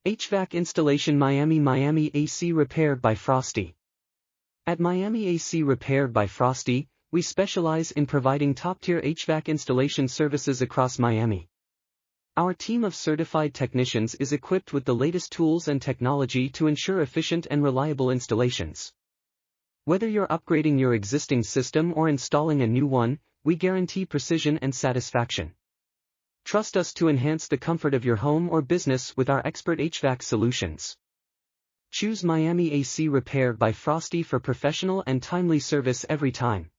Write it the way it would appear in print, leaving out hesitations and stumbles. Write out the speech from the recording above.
HVAC Installation Miami AC Repair by Frosty. At Miami AC Repair by Frosty, we specialize in providing top-tier HVAC installation services across Miami. Our team of certified technicians is equipped with the latest tools and technology to ensure efficient and reliable installations. Whether you're upgrading your existing system or installing a new one, we guarantee precision and satisfaction. Trust us to enhance the comfort of your home or business with our expert HVAC solutions. Choose Miami AC Repair by Frosty for professional and timely service every time.